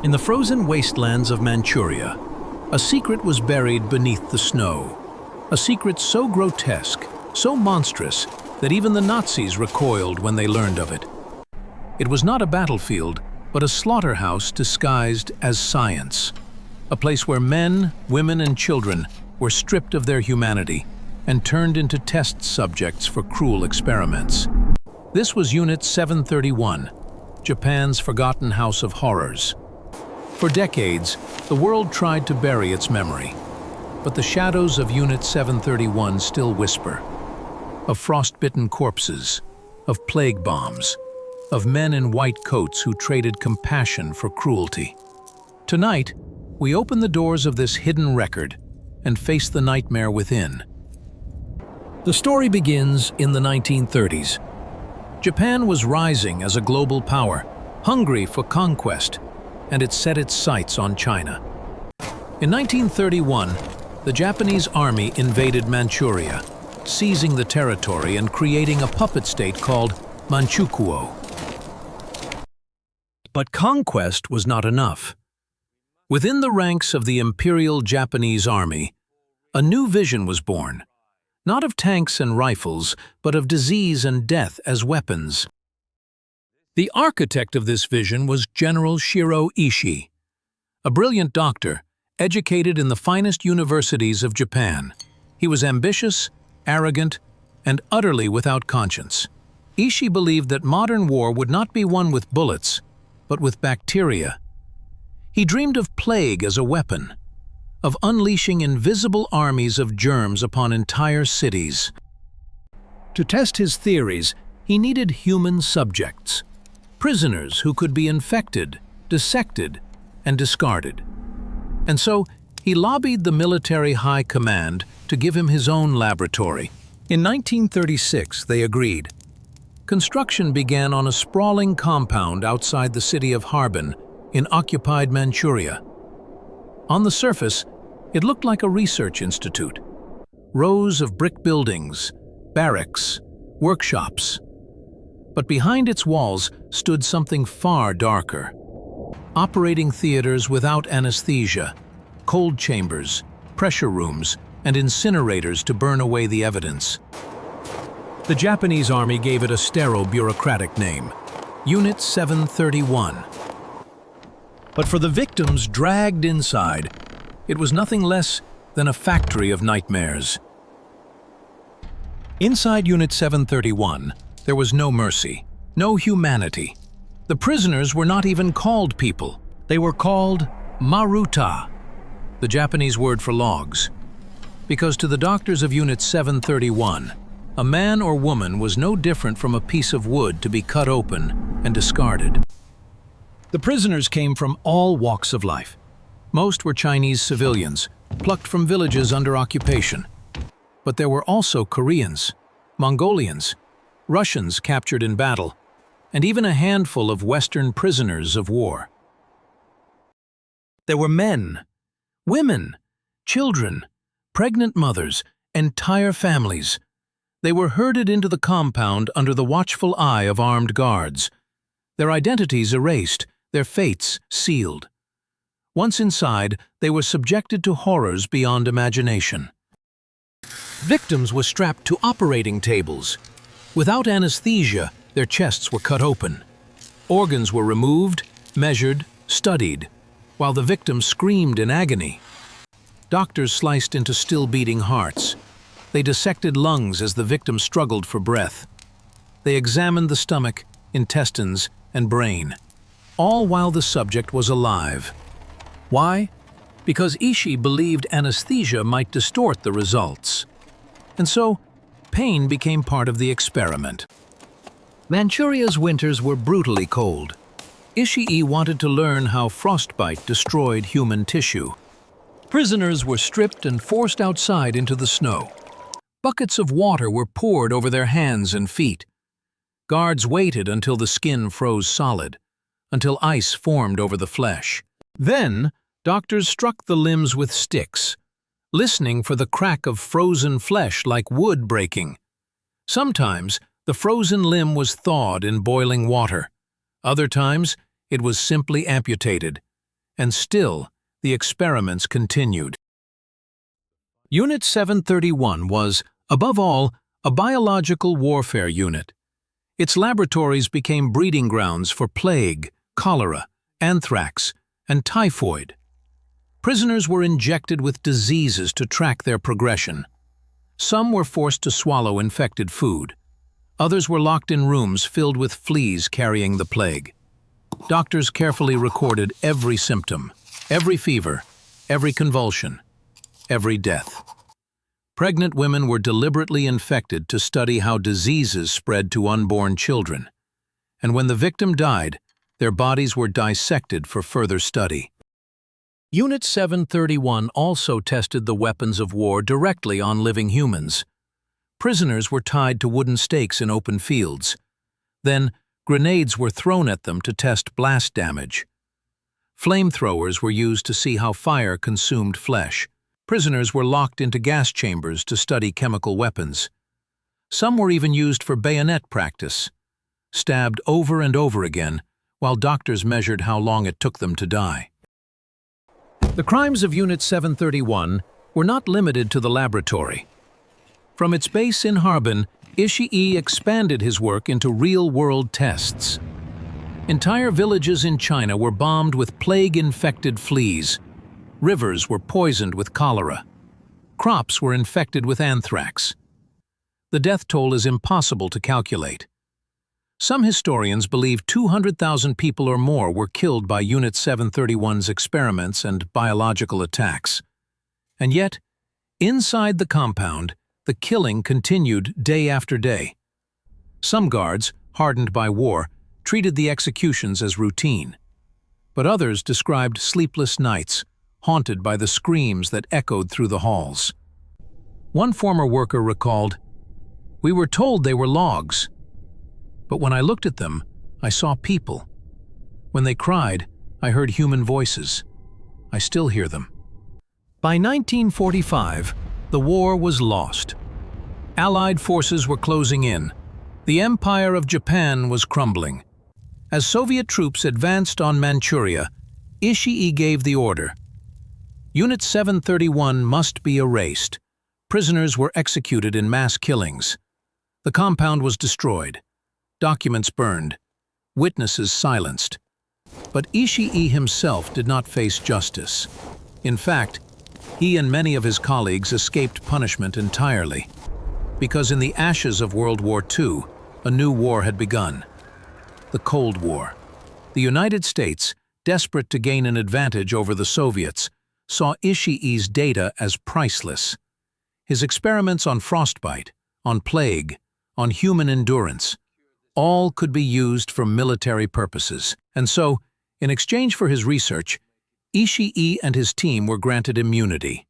In the frozen wastelands of Manchuria, a secret was buried beneath the snow. A secret so grotesque, so monstrous, that even the Nazis recoiled when they learned of it. It was not a battlefield, but a slaughterhouse disguised as science. A place where men, women, and children were stripped of their humanity and turned into test subjects for cruel experiments. This was Unit 731, Japan's forgotten house of horrors. For decades, the world tried to bury its memory, but the shadows of Unit 731 still whisper. Of frostbitten corpses, of plague bombs, of men in white coats who traded compassion for cruelty. Tonight, we open the doors of this hidden record and face the nightmare within. The story begins in the 1930s. Japan was rising as a global power, hungry for conquest, and it set its sights on China. In 1931, the Japanese army invaded Manchuria, seizing the territory and creating a puppet state called Manchukuo. But conquest was not enough. Within the ranks of the Imperial Japanese Army, a new vision was born, not of tanks and rifles, but of disease and death as weapons. The architect of this vision was General Shirō Ishii, a brilliant doctor, educated in the finest universities of Japan. He was ambitious, arrogant, and utterly without conscience. Ishii believed that modern war would not be won with bullets, but with bacteria. He dreamed of plague as a weapon, of unleashing invisible armies of germs upon entire cities. To test his theories, he needed human subjects, prisoners who could be infected, dissected, and discarded. And so, he lobbied the military high command to give him his own laboratory. In 1936, they agreed. Construction began on a sprawling compound outside the city of Harbin in occupied Manchuria. On the surface, it looked like a research institute. Rows of brick buildings, barracks, workshops. But behind its walls stood something far darker. Operating theaters without anesthesia, cold chambers, pressure rooms, and incinerators to burn away the evidence. The Japanese army gave it a sterile bureaucratic name, Unit 731. But for the victims dragged inside, it was nothing less than a factory of nightmares. Inside Unit 731, there was no mercy, no humanity. The prisoners were not even called people. They were called maruta, the Japanese word for logs. Because to the doctors of Unit 731, a man or woman was no different from a piece of wood to be cut open and discarded. The prisoners came from all walks of life. Most were Chinese civilians, plucked from villages under occupation. But there were also Koreans, Mongolians, Russians captured in battle, and even a handful of Western prisoners of war. There were men, women, children, pregnant mothers, entire families. They were herded into the compound under the watchful eye of armed guards, their identities erased, their fates sealed. Once inside, they were subjected to horrors beyond imagination. Victims were strapped to operating tables. Without anesthesia, their chests were cut open. Organs were removed, measured, studied, while the victims screamed in agony. Doctors sliced into still-beating hearts. They dissected lungs as the victim struggled for breath. They examined the stomach, intestines, and brain, all while the subject was alive. Why? Because Ishii believed anesthesia might distort the results. And so, pain became part of the experiment. Manchuria's winters were brutally cold. Ishii wanted to learn how frostbite destroyed human tissue. Prisoners were stripped and forced outside into the snow. Buckets of water were poured over their hands and feet. Guards waited until the skin froze solid, until ice formed over the flesh. Then, doctors struck the limbs with sticks, listening for the crack of frozen flesh like wood breaking. Sometimes, the frozen limb was thawed in boiling water. Other times, it was simply amputated, And still, the experiments continued. Unit 731 was, above all, a biological warfare unit. Its laboratories became breeding grounds for plague, cholera, anthrax, and typhoid. Prisoners were injected with diseases to track their progression. Some were forced to swallow infected food. Others were locked in rooms filled with fleas carrying the plague. Doctors carefully recorded every symptom, every fever, every convulsion, every death. Pregnant women were deliberately infected to study how diseases spread to unborn children. And when the victim died, their bodies were dissected for further study. Unit 731 also tested the weapons of war directly on living humans. Prisoners were tied to wooden stakes in open fields. Then, grenades were thrown at them to test blast damage. Flamethrowers were used to see how fire consumed flesh. Prisoners were locked into gas chambers to study chemical weapons. Some were even used for bayonet practice, stabbed over and over again, while doctors measured how long it took them to die. The crimes of Unit 731 were not limited to the laboratory. From its base in Harbin, Ishii expanded his work into real-world tests. Entire villages in China were bombed with plague-infected fleas. Rivers were poisoned with cholera. Crops were infected with anthrax. The death toll is impossible to calculate. Some historians believe 200,000 people or more were killed by Unit 731's experiments and biological attacks. And yet, inside the compound, the killing continued day after day. Some guards, hardened by war, treated the executions as routine. But others described sleepless nights, haunted by the screams that echoed through the halls. One former worker recalled, "We were told they were logs. But when I looked at them, I saw people. When they cried, I heard human voices. I still hear them." By 1945, the war was lost. Allied forces were closing in. The Empire of Japan was crumbling. As Soviet troops advanced on Manchuria, Ishii gave the order. Unit 731 must be erased. Prisoners were executed in mass killings. The compound was destroyed. Documents burned. Witnesses silenced. But Ishii himself did not face justice. In fact, he and many of his colleagues escaped punishment entirely. Because in the ashes of World War II, a new war had begun. The Cold War. The United States, desperate to gain an advantage over the Soviets, saw Ishii's data as priceless. His experiments on frostbite, on plague, on human endurance, all could be used for military purposes. And so, in exchange for his research, Ishii and his team were granted immunity.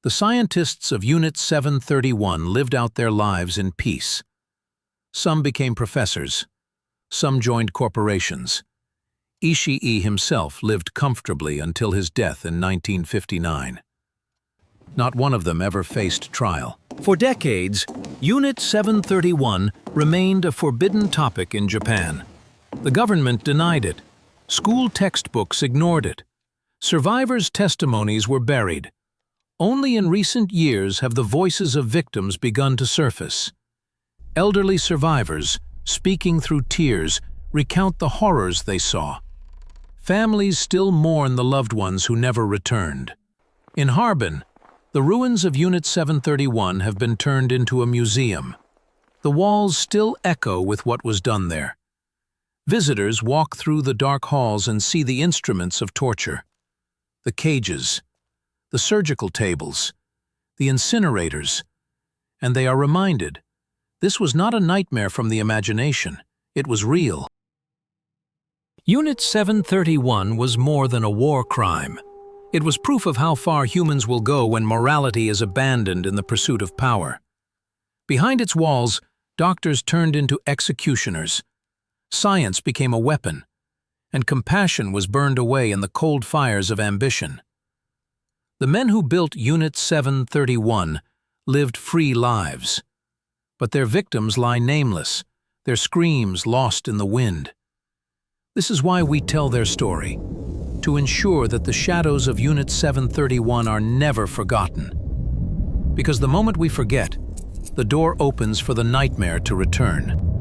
The scientists of Unit 731 lived out their lives in peace. Some became professors. Some joined corporations. Ishii himself lived comfortably until his death in 1959. Not one of them ever faced trial. For decades, Unit 731 remained a forbidden topic in Japan. The government denied it. School textbooks ignored it. Survivors' testimonies were buried. Only in recent years have the voices of victims begun to surface. Elderly survivors, speaking through tears, recount the horrors they saw. Families still mourn the loved ones who never returned. In Harbin, the ruins of Unit 731 have been turned into a museum. The walls still echo with what was done there. Visitors walk through the dark halls and see the instruments of torture. The cages, the surgical tables, the incinerators, and they are reminded, this was not a nightmare from the imagination, it was real. Unit 731 was more than a war crime. It was proof of how far humans will go when morality is abandoned in the pursuit of power. Behind its walls, doctors turned into executioners. Science became a weapon, and compassion was burned away in the cold fires of ambition. The men who built Unit 731 lived free lives. But their victims lie nameless, their screams lost in the wind. This is why we tell their story, to ensure that the shadows of Unit 731 are never forgotten. Because the moment we forget, the door opens for the nightmare to return.